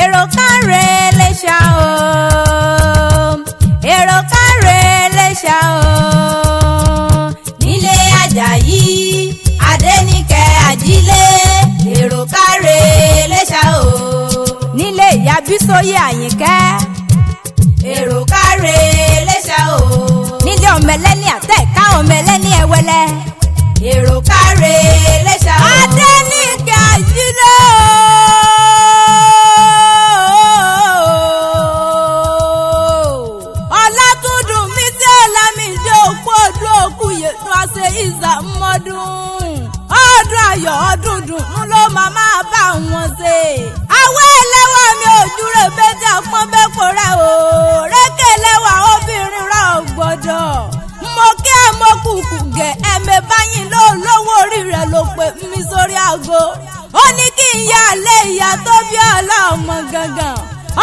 èrò káre Iléṣà o, èrò káre Iléṣà o. Nílé Àjàyí Adéníkẹ́ Àjílẹ̀, èrò káre Iléṣà o. Nílé Ìyá Bísóyè Àyìnkẹ́, èrò káre Iléṣà o. Nílé ọmọ ẹlẹ́ni àtẹ̀ká ọmọ ẹlẹ́ni ẹ̀wẹ́lẹ́, èrò káre Iléṣà o. Adéníkẹ́ Àjílẹ̀ o. Ọlátúndùn mi tí Ọlámídé òkú ọdún òkú yẹnu àṣẹ ìsàmọ́dún. Ọdún ayọ̀ ọdún dùnú ló máa bá wọn ṣe. Àwọn ẹlẹ́wà mi ojú rẹ̀ bẹ́tẹ̀ àpọ́n bẹ́ẹ̀ kó rẹ̀ o. Rékè lẹ́wà obìnrin rà gbọ́dọ̀. Mo kí ẹ mọ kùkù gẹ̀ ẹ̀mẹ̀ báyìí ló lówó orí rẹ̀ ló pè mí sórí aago. Ó ní kí n yá lé ìyá tó bí ọlá ọmọ gangan.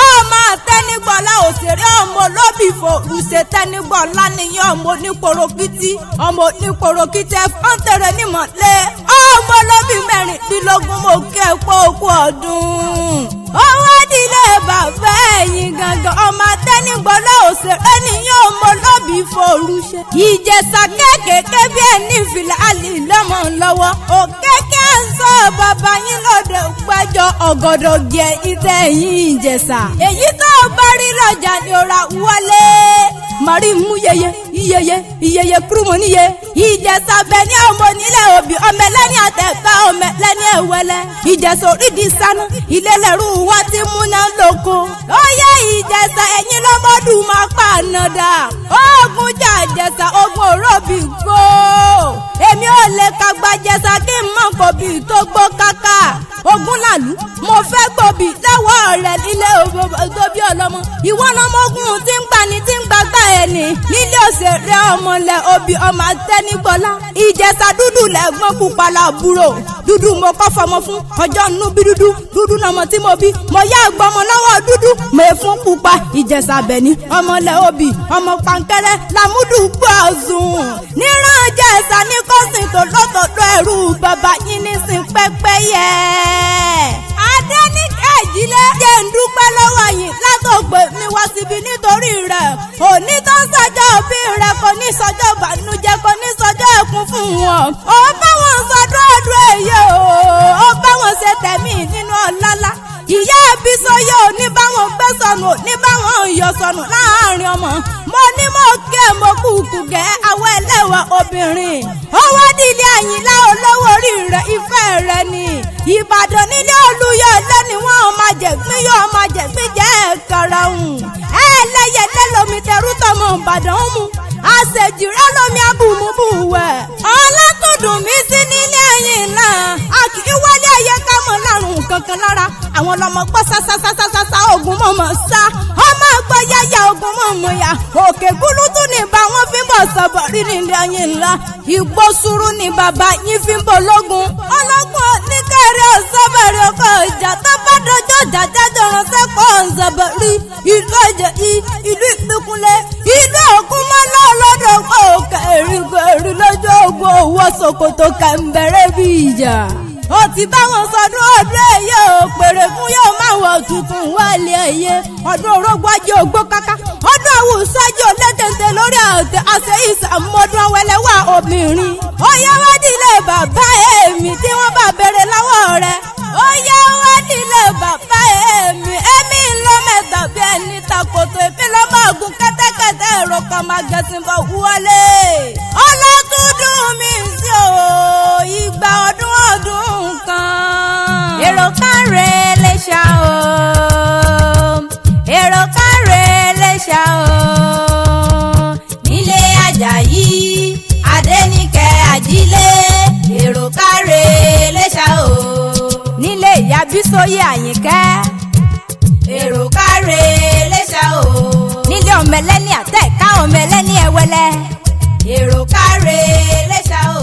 Ọmọ àtẹnigbọ̀lá òṣèré ọmọ olóbì fòrùṣe tẹnigbọ̀lá nìyẹn ọmọ oníporokítí ọmọ oníporokítí ẹ̀fọ́n tẹ̀rẹ̀ nímọ̀lẹ́ ọmọ olóbì mẹ́rìndínlógún mo kí ẹ pé okú ọdún. Owó dílé bàbá ẹ̀yìn gangan ọmọ àtẹnigbọ̀lá òṣèré nìyẹn ọmọ olóbì fòrùṣe. Ìjẹ̀ṣà kéékèèké bí ẹni fìlà àlè lọ́mọ lọ́wọ́ òkèké ń sọ bàbá yín lóde péjọ ọ̀gọ̀dọ̀ gẹ ìtẹ̀yìn Ìjẹ̀ṣà. Èyí tó bá rí lọ́jà ni ó ra wọlé. Màrí mú iyeye kúrúmọ̀ níye. Ìjẹ̀ṣà bẹ̀ ní ọmọ nílẹ̀ òbí ọmọ ẹlẹ́ni àtẹ̀ká ọmọ ẹlẹ́ni ẹ̀wẹ́lẹ́. Ìjẹ̀ṣà orídìí sáná ilé lẹ́rú wa ti múná lóko. Ó yẹ Ìjẹ̀ṣà ẹ̀yin lọ́mọdún máa pa ànàdà. Ogun jà Ìjẹ̀ṣà ogun òróbì gbó. Èmi ò lè kagbá Ìjẹ̀ṣà kí n mọ̀ kòbí tó gbó káká. Ogun làlú mo fẹ́ gbòbí lọ́wọ́ rẹ̀ nílé òbí ọlọ́mọ. Ìwọ lọmọ ogun tí ń gbani tí ń gbàgbà ẹni. Nílé òṣèré ọmọlẹ̀ òbí ọmọ àtẹnigbọ́lá. Ìjẹ̀ṣà dúdú lẹ́gbọ́n pupa làbúrò. Dúdú mo kọ́ fọmọ fún ọjọ́ nínú bí dúdú lọmọ tí mo bí. Mo yá gbọmọ lọ́wọ́ dúdú mo fún pupa. Ìjẹ̀ṣà bẹ̀ni ọmọlẹ̀ òbí ọmọ pankẹ́rẹ́ làmúdù gbọ́ọ̀zùn. níran Ìjẹ̀ṣà ní kọ́sìn tó lọ́tọ̀ọ̀tọ̀ ẹrú bàbá yín ní sin pẹ́pẹ́yẹ. Adéníkẹ́ Àjílẹ̀ jẹ́ ń dúpẹ́ lọ́wọ́ yín látògbè mi wá síbi nítorí rẹ̀. Òní tó ń sọjọ́ òbí rẹ̀ kò ní sọjọ́ ìbànújẹ́ kò ní sọjọ́ ẹkún fún wọn. Ó bá wọn sọdún ọdún èyí o. Ó bá wọn ṣe tẹ̀mí nínú ọ̀làlá. Ìyá Bísóyè ò ní báwọn gbé sọnù ò ní báwọn yọ sọnù láàrin ọmọ. Mo ní mo ké mo kúkú gẹ́ àwọn ẹlẹ́wà obìnrin. Owó dílé Àyìnlá olówó orí rẹ̀ ìfẹ́ rẹ̀ ni. Ìbàdàn nílé Olúyọ̀lé ni wọ́n máa jẹ̀gbín yóò máa jẹ̀gbín jẹ́ ẹ̀kọ́ra hùn. Ẹlẹ́yẹlé lomi tẹrú tọmọ Ìbàdàn ń mu. Àṣejìrẹ́ lomi abùmùbùwẹ̀. Ọlátúndùn mi sí nílé Àyìnlá. A kì í wálé ayé ká mọ̀ lárùn kankan lára. Àwọn lọmọ gbọ́ sásásásásá ogun mọ̀mọ́ sá. Ọmọ àgbọ̀ yáyà ogun mọ̀mọ́ yá. Òkè kúrútù ní bá wọn fi ń bọ̀ sọ̀bọ̀ rí nílé Àyìnlá. Igbó sùúrù ni bàbá yín fi ń bọ̀ lógun. Ọlọ́gbọ́n oníkẹ́rẹ́ ọ̀sọ́bẹ̀rẹ̀ ọkọ̀ ìjà tó bá dọjọ́ jàjájọ́ ránṣẹ́ pọ̀ ọ̀sọ̀bọ̀ rí. Ìlú Ẹ̀jẹ̀ ìlú Ìpínlẹ̀ ìlú Ògùn mọ́ lọ́dọ̀ pọ̀ kẹ̀rìngẹ̀rì lọ́jọ́ ogun owó Sòkòtò kẹ̀mbẹ̀rẹ̀ bí ìjà. Ó ti bá wọn sọdún ọdún èyí ò pèrè fún yóò máa wọ tuntun wálé ẹyẹ. Ọdún orógbó ajé ògbó káká. Ọdún àwùsọ ajé òlétẹ̀ntẹ̀ lórí àtẹ àṣẹ ìsàmọ́dún awẹ́lẹ́wà obìnrin. Ó yá wá dílé bàbá èmi tí wọ́n bá bẹ̀rẹ̀ lọ́wọ́ rẹ̀. Ó yá wá dílé bàbá èmi ńlọ mẹ́ta bí ẹni takòtò èmi lọ́ máa gun kẹ́tẹ́kẹ́tẹ́ èrò kan máa gẹ̀sìn bọ̀ wọlé. Ọlátúndùn mi sí o ìgbà ọdún kan. Èrò káre Iléṣà o. Èrò káre Iléṣà o. Nílé Àjàyí Adéníkẹ́ Àjílẹ̀, èrò káre Iléṣà o. Nílé Ìyá Bísóyè Àyìnkẹ́, èrò káre Iléṣà o. Nílé ọmọ ẹlẹ́ni àtẹ̀ká ọmọ ẹlẹ́ni ẹ̀wẹ́lẹ́, èrò káre Iléṣà o.